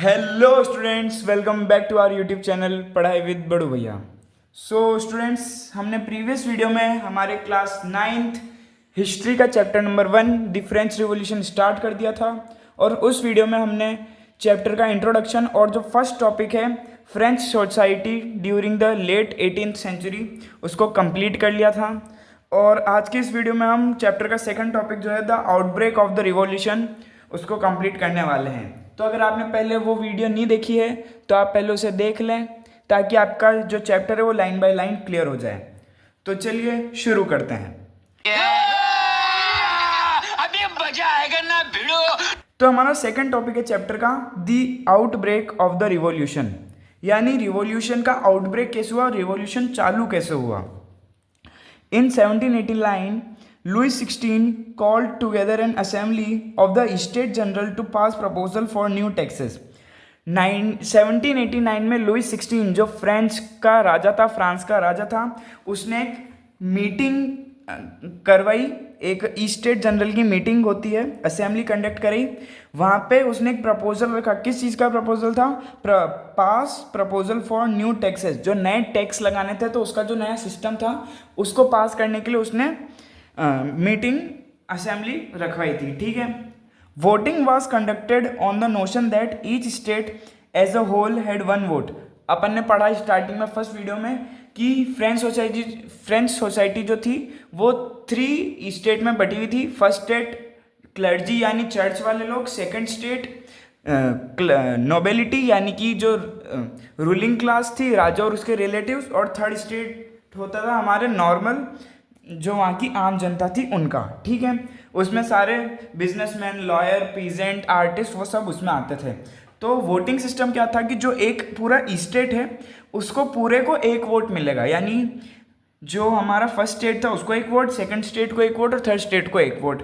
Hello students, welcome back to our YouTube channel पढ़ाई with Badu भैया। So students, हमने previous video में हमारे क्लास 9th हिस्ट्री का chapter number 1 the French Revolution start कर दिया था। और उस वीडियो में हमने चैप्टर का इंट्रोडक्शन और जो फर्स्ट टॉपिक है French society during the late 18th century उसको कंप्लीट कर लिया था। और आज की इस वीडियो में हम चैप्टर का सेकंड टॉपिक जो है the outbreak of the revolution उसको कंप्लीट करने वाले हैं। तो अगर आपने पहले वो वीडियो नहीं देखी है तो आप पहले उसे देख लें ताकि आपका जो चैप्टर है वो लाइन बाय लाइन क्लियर हो जाए। तो चलिए शुरू करते हैं। अभी मजा आएगा ना भिड़ो। तो हमारा सेकंड टॉपिक है चैप्टर का the outbreak of the revolution, यानी रिवॉल्यूशन का आउटब्रेक कैसे हुआ, रिवॉल्यूशन चालू कैसे हुआ। In 1789, Louis XVI called together an assembly of the States General to pass proposal for new taxes. 1789 में लुई 16 जो फ्रांस का राजा था, उसने एक मीटिंग करवाई। एक स्टेट जनरल की मीटिंग होती है, असेंबली कंडक्ट करी। वहाँ पे उसने एक प्रपोजल रखा। किस चीज़ का प्रपोजल था? पास प्रपोजल फॉर न्यू टैक्सेस, जो नए टैक्स लगाने थे तो उसका जो नया सिस्टम था उसको पास करने के लिए उसने मीटिंग असेंबली रखवाई थी। ठीक है। Voting was conducted on the notion that each state as a whole had one vote. अपन ने पढ़ा स्टार्टिंग में फर्स्ट वीडियो में कि फ्रेंच सोसाइटी जो थी वो 3 स्टेट में बटी हुई थी। फर्स्ट स्टेट क्लर्जी यानी चर्च वाले लोग, सेकंड स्टेट नोबेलिटी यानी कि जो रूलिंग क्लास थी, राजा और उसके रिलेटिव्स, और थर्ड स्टेट होता था हमारे नॉर्मल जो वहाँ की आम जनता थी उनका। ठीक है। उसमें सारे बिजनेसमैन, लॉयर, पीजेंट, आर्टिस्ट वो सब उसमें आते थे। तो वोटिंग सिस्टम क्या था कि जो एक पूरा स्टेट है उसको पूरे को एक वोट मिलेगा, यानी जो हमारा फर्स्ट स्टेट था उसको एक वोट, सेकंड स्टेट को एक वोट और थर्ड स्टेट को एक वोट।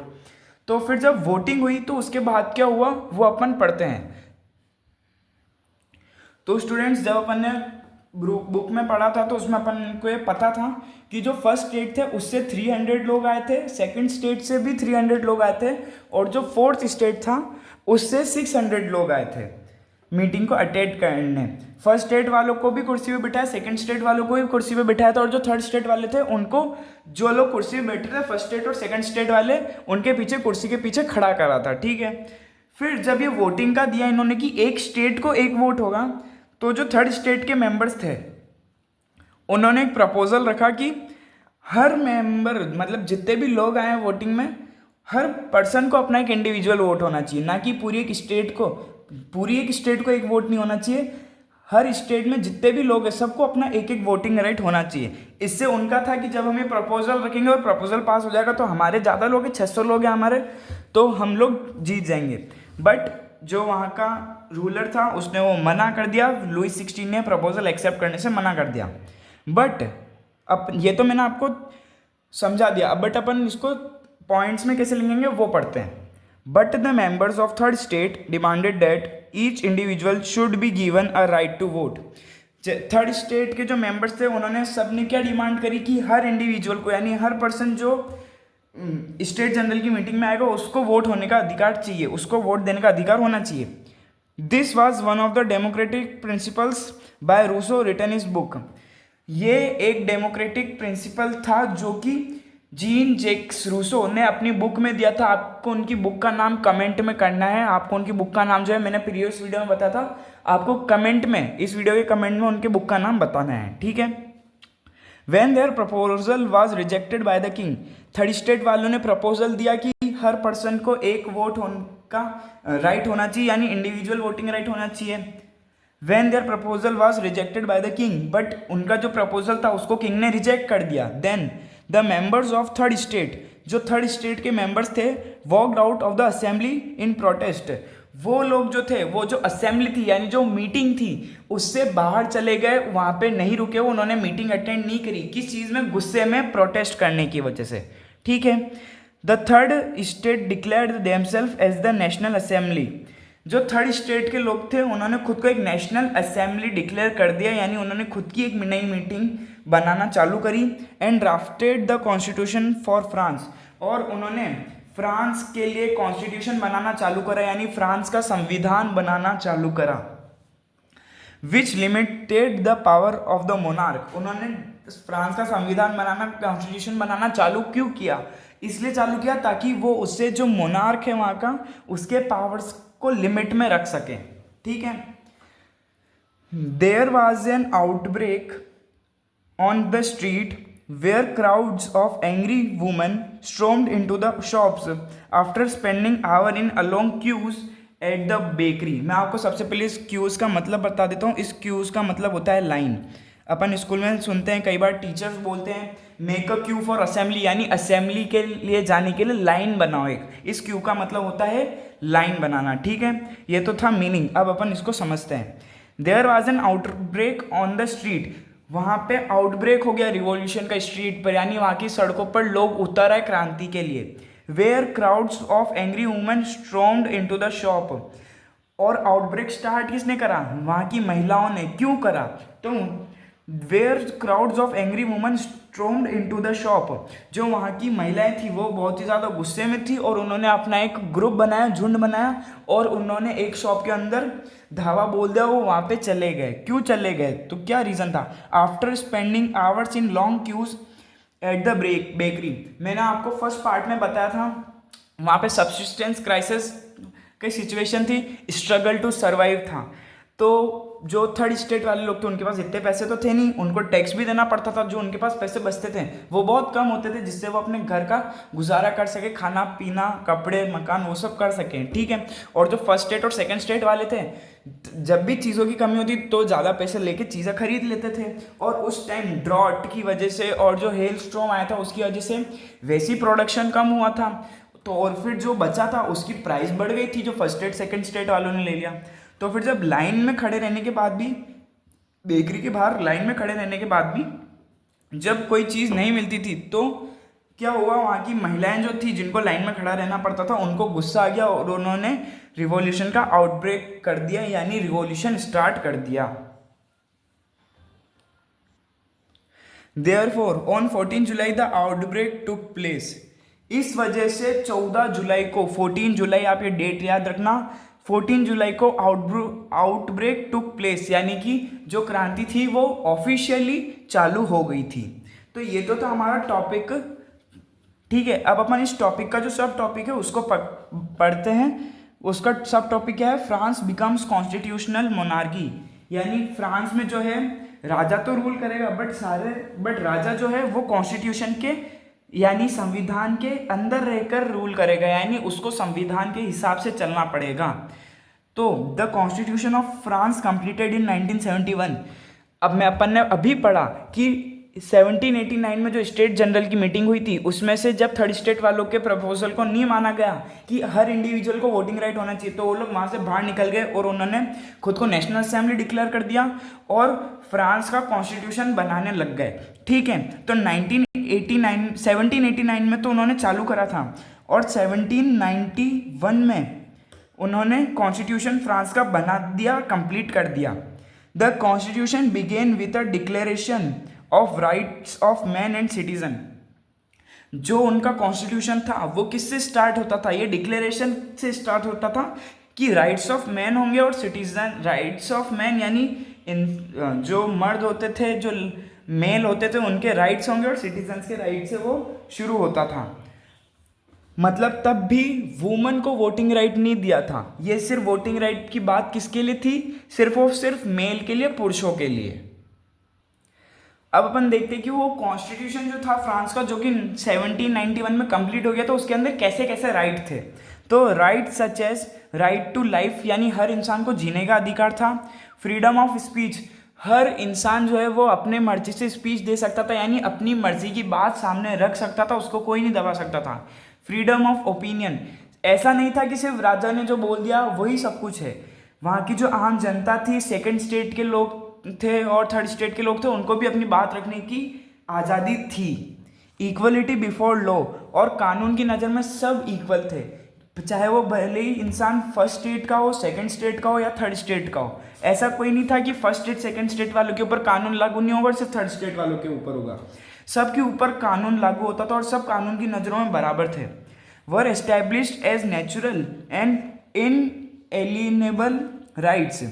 तो फिर जब वोटिंग हुई तो उसके बाद क्या हुआ वो अपन पढ़ते हैं। तो स्टूडेंट्स, जब अपन ने बुक में पढ़ा था तो उसमें अपन को ये पता था कि जो फर्स्ट स्टेट थे उससे 300 लोग आए थे, सेकंड स्टेट से भी 300 लोग आए थे, और जो फोर्थ स्टेट था उससे 600 लोग आए थे मीटिंग को अटेंड करने। फर्स्ट स्टेट वालों को भी कुर्सी पे बिठाया, सेकंड स्टेट वालों को भी कुर्सी पे बिठाया था, और जो थर्ड स्टेट वाले थे उनको, जो लोग कुर्सी पे बैठे थे फर्स्ट स्टेट और सेकंड स्टेट वाले, उनके पीछे कुर्सी के पीछे खड़ा करा था। ठीक है। फिर जब ये वोटिंग का दिया इन्होंने कि एक स्टेट को एक वोट होगा, तो जो थर्ड स्टेट के मेंबर्स थे उन्होंने एक प्रपोजल रखा कि हर मेंबर, मतलब जितने भी लोग आए हैं वोटिंग में, हर पर्सन को अपना एक इंडिविजुअल वोट होना चाहिए, ना कि पूरी एक स्टेट को एक वोट नहीं होना चाहिए। हर स्टेट में जितने भी लोग हैं सबको अपना एक एक वोटिंग राइट होना चाहिए। इससे उनका था कि जब हम ये प्रपोजल रखेंगे और प्रपोजल पास हो जाएगा तो हमारे ज़्यादा लोग हैं, 600 लोग हैं हमारे, तो हम लोग जीत जाएंगे। बट जो वहाँ का रूलर था उसने वो मना कर दिया। लुई 16 ने प्रपोजल एक्सेप्ट करने से मना कर दिया। बट अब ये तो मैंने आपको समझा दिया, बट अपन इसको पॉइंट्स में कैसे लिखेंगे वो पढ़ते हैं। But the members of third state demanded that each individual should be given a right to vote. Third state के जो मेंबर्स थे उन्होंने सबने क्या डिमांड करी कि हर इंडिविजुअल को, यानी हर पर्सन जो स्टेट जनरल की मीटिंग में आएगा उसको वोट होने का अधिकार चाहिए, उसको वोट देने का अधिकार होना चाहिए। This was one of the democratic principles by Rousseau written is book. ये एक डेमोक्रेटिक प्रिंसिपल था जो कि जीन जैक्स रूसो ने अपनी बुक में दिया था। आपको उनकी बुक का नाम कमेंट में करना है। आपको उनकी बुक का नाम जो है मैंने प्रीवियस वीडियो में बताया था, आपको कमेंट में, इस वीडियो के कमेंट में उनके बुक का नाम बताना है। ठीक है। When their proposal was rejected by the king, third state वालों ने प्रपोजल दिया कि हर पर्सन को एक वोट का राइट होना चाहिए, यानी इंडिविजुअल वोटिंग राइट होना चाहिए। When their proposal was rejected by the king, but उनका जो प्रपोजल था उसको किंग ने रिजेक्ट कर दिया। Then the members of third state, जो थर्ड स्टेट के मेंबर्स थे, walked out of the assembly in protest। वो लोग जो थे, वो जो असेंबली थी यानी जो मीटिंग थी उससे बाहर चले गए, वहाँ पे नहीं रुके, वो उन्होंने मीटिंग अटेंड नहीं करी। किस चीज़ में? गुस्से में, प्रोटेस्ट करने की वजह से। ठीक है। The third state declared themselves as the national assembly. जो थर्ड स्टेट के लोग थे उन्होंने खुद को एक नेशनल असेंबली डिक्लेयर कर दिया, यानी उन्होंने खुद की एक नई मीटिंग बनाना चालू करी। And drafted the constitution for France, और उन्होंने फ्रांस के लिए कॉन्स्टिट्यूशन बनाना चालू करा, यानी फ्रांस का संविधान बनाना चालू करा, which limited the power of the monarch. उन्होंने फ्रांस का संविधान बनाना, कॉन्स्टिट्यूशन बनाना चालू क्यों किया? इसलिए चालू किया ताकि वो उससे जो मोनार्क है वहाँ का, उसके पावर्स को लिमिट में रख सके। ठीक है। There was an outbreak on the street where crowds of angry women stormed into the shops after spending hour in a long queues at the bakery। मैं आपको सबसे पहले इस क्यूज का मतलब बता देता हूँ। इस क्यूज का मतलब होता है लाइन। अपन स्कूल में सुनते हैं, कई बार टीचर्स बोलते हैं make a Q for assembly, यानी असेंबली के लिए जाने के लिए लाइन बनाओ एक। इस क्यू का मतलब होता है लाइन बनाना। ठीक है, ये तो था मीनिंग। अब अपन इसको समझते हैं। There was an outbreak on the street, वहाँ पे आउटब्रेक हो गया रिवॉल्यूशन का स्ट्रीट पर, यानी वहाँ की सड़कों पर लोग उतर आए क्रांति के लिए। Where crowds of angry women stormed into the shop, और आउटब्रेक स्टार्ट किसने करा? वहाँ की महिलाओं ने। क्यों करा? तो where crowds of angry women stormed into the shop, जो वहाँ की महिलाएं थी वो बहुत ही ज़्यादा गुस्से में थी और उन्होंने अपना एक ग्रुप बनाया, झुंड बनाया, और उन्होंने एक शॉप के अंदर धावा बोल दिया, वो वहाँ पे चले गए। क्यों चले गए? तो क्या रीज़न था? After spending hours in long queues at the bakery. मैंने आपको फर्स्ट पार्ट में बताया था, वहाँ पे सब्सिस्टेंस क्राइसिस की सिचुएशन थी, स्ट्रगल टू सर्वाइव था। तो जो थर्ड स्टेट वाले लोग थे उनके पास इतने पैसे तो थे नहीं, उनको टैक्स भी देना पड़ता था। जो उनके पास पैसे बचते थे वो बहुत कम होते थे, जिससे वो अपने घर का गुजारा कर सके, खाना पीना, कपड़े, मकान, वो सब कर सकें। ठीक है। और जो फर्स्ट स्टेट और सेकंड स्टेट वाले थे, जब भी चीज़ों की कमी होती तो ज़्यादा पैसे लेके चीज़ें खरीद लेते थे। और उस टाइम ड्रॉट की वजह से और जो हेल स्टॉर्म आया था उसकी वजह से वैसी प्रोडक्शन कम हुआ था, तो और फिर जो बचा था उसकी प्राइस बढ़ गई थी, जो फर्स्ट स्टेट सेकंड स्टेट वालों ने ले लिया। तो फिर जब लाइन में खड़े रहने के बाद भी, बेकरी के बाहर लाइन में खड़े रहने के बाद भी जब कोई चीज़ नहीं मिलती थी, तो क्या हुआ? वहाँ की महिलाएं जो थी, जिनको लाइन में खड़ा रहना पड़ता था, उनको गुस्सा आ गया और उन्होंने रिवॉल्यूशन का आउटब्रेक कर दिया, यानी रिवॉल्यूशन स्टार्ट कर दिया। Therefore, on 14 July the outbreak took place. इस वजह से 14 जुलाई को, 14 जुलाई आप ये डेट याद रखना, 14 जुलाई को आउटब्रेक टुक प्लेस, यानी कि जो क्रांति थी वो ऑफिशियली चालू हो गई थी। तो ये तो था हमारा टॉपिक। ठीक है, अब अपन इस टॉपिक का जो सब टॉपिक है उसको पढ़ते हैं। उसका सब टॉपिक क्या है? फ्रांस बिकम्स कॉन्स्टिट्यूशनल मोनार्की, यानी फ्रांस में जो है राजा तो रूल करेगा, बट राजा जो है वो कॉन्स्टिट्यूशन के, यानी संविधान के अंदर रहकर रूल करेगा, यानी उसको संविधान के हिसाब से चलना पड़ेगा। तो the constitution of France completed in 1971। अब अपन ने अभी पढ़ा कि 1789 में जो स्टेट जनरल की मीटिंग हुई थी, उसमें से जब थर्ड स्टेट वालों के प्रपोजल को नहीं माना गया कि हर इंडिविजुअल को वोटिंग राइट होना चाहिए, तो वो लोग वहाँ से बाहर निकल गए और उन्होंने खुद को नेशनल असेंबली डिक्लेयर कर दिया और फ्रांस का कॉन्स्टिट्यूशन बनाने लग गए। ठीक है, तो 1789 में तो उन्होंने चालू करा था, और 1791 में उन्होंने कॉन्स्टिट्यूशन फ्रांस का बना दिया, कंप्लीट कर दिया। The constitution began with a declaration of rights of man and citizen. जो उनका कॉन्स्टिट्यूशन था वो किससे स्टार्ट होता था? ये डिक्लेरेशन से स्टार्ट होता था कि राइट्स ऑफ मैन होंगे और सिटीजन। राइट्स ऑफ मैन यानी जो मर्द होते थे, जो मेल होते थे, उनके राइट्स होंगे, और सिटीजन्स के राइट से वो शुरू होता था। मतलब तब भी वुमन को वोटिंग राइट नहीं दिया था। ये सिर्फ वोटिंग राइट की बात किसके लिए थी? सिर्फ और सिर्फ मेल के लिए, पुरुषों के लिए। अब अपन देखते हैं कि वो कॉन्स्टिट्यूशन जो था फ्रांस का, जो कि 1791 में कंप्लीट हो गया, तो उसके अंदर कैसे कैसे राइट थे। तो right such as right to life, यानी हर इंसान को जीने का अधिकार था। फ्रीडम ऑफ स्पीच, हर इंसान जो है वो अपने मर्जी से स्पीच दे सकता था, यानी अपनी मर्जी की बात सामने रख सकता था, उसको कोई नहीं दबा सकता था। फ्रीडम ऑफ ओपिनियन, ऐसा नहीं था कि सिर्फ राजा ने जो बोल दिया वही सब कुछ है। वहाँ की जो आम जनता थी, सेकंड स्टेट के लोग थे और थर्ड स्टेट के लोग थे, उनको भी अपनी बात रखने की आज़ादी थी। इक्वलिटी बिफोर लॉ, और कानून की नज़र में सब इक्वल थे, चाहे वो भले ही इंसान फर्स्ट स्टेट का हो, सेकंड स्टेट का हो या थर्ड स्टेट का हो। ऐसा कोई नहीं था कि फर्स्ट स्टेट सेकंड स्टेट वालों के ऊपर कानून लागू नहीं होगा, सिर्फ थर्ड स्टेट वालों के ऊपर होगा। सबके ऊपर कानून लागू होता था और सब कानून की नज़रों में बराबर थे। Were established as natural and inalienable rights.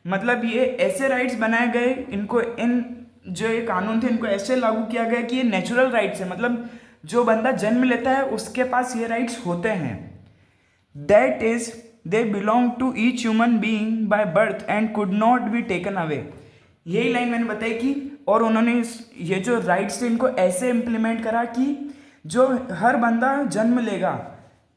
मतलब ये ऐसे राइट्स बनाए गए, इनको इन जो ये कानून थे इनको ऐसे लागू किया गया कि ये नेचुरल राइट्स है, मतलब जो बंदा जन्म लेता है उसके पास ये राइट्स होते हैं। That is they belong to each human being by birth and could not be taken away. यही लाइन मैंने बताई कि और उन्होंने ये जो राइट्स थे इनको ऐसे इम्प्लीमेंट करा कि जो हर बंदा जन्म लेगा,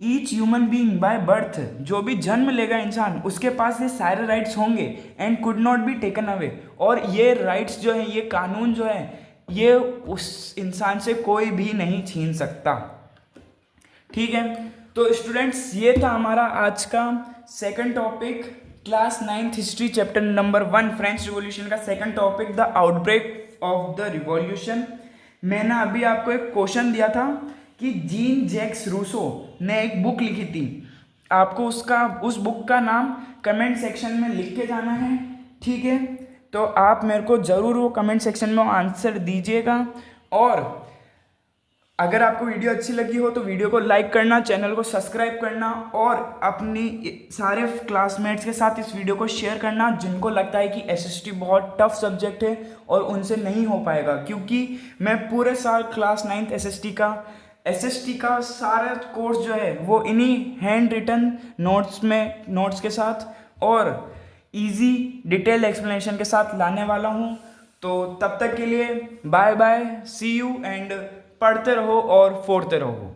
each human being by birth, जो भी जन्म लेगा इंसान उसके पास ये सारे राइट्स होंगे and could not be taken away. और ये राइट्स जो है, ये कानून जो है, ये उस इंसान से कोई भी नहीं छीन सकता। ठीक है, तो स्टूडेंट्स ये था हमारा आज का second topic, class 9th history chapter number 1 French revolution का second topic, the outbreak of the revolution. मैंने अभी आपको एक क्वेश्चन दिया था कि जीन जैक्स रूसो ने एक बुक लिखी थी, आपको उस बुक का नाम कमेंट सेक्शन में लिख के जाना है। ठीक है, तो आप मेरे को ज़रूर वो कमेंट सेक्शन में आंसर दीजिएगा। और अगर आपको वीडियो अच्छी लगी हो तो वीडियो को लाइक करना, चैनल को सब्सक्राइब करना और अपनी सारे क्लासमेट्स के साथ इस वीडियो को शेयर करना जिनको लगता है कि एसएसटी बहुत टफ सब्जेक्ट है और उनसे नहीं हो पाएगा, क्योंकि मैं पूरे साल क्लास 9th एसएसटी का सारा कोर्स जो है वो इन्हीं हैंड रिटन नोट्स के साथ और इजी डिटेल एक्सप्लेनेशन के साथ लाने वाला हूँ। तो तब तक के लिए bye bye, see you and पढ़ते रहो और फोड़ते रहो।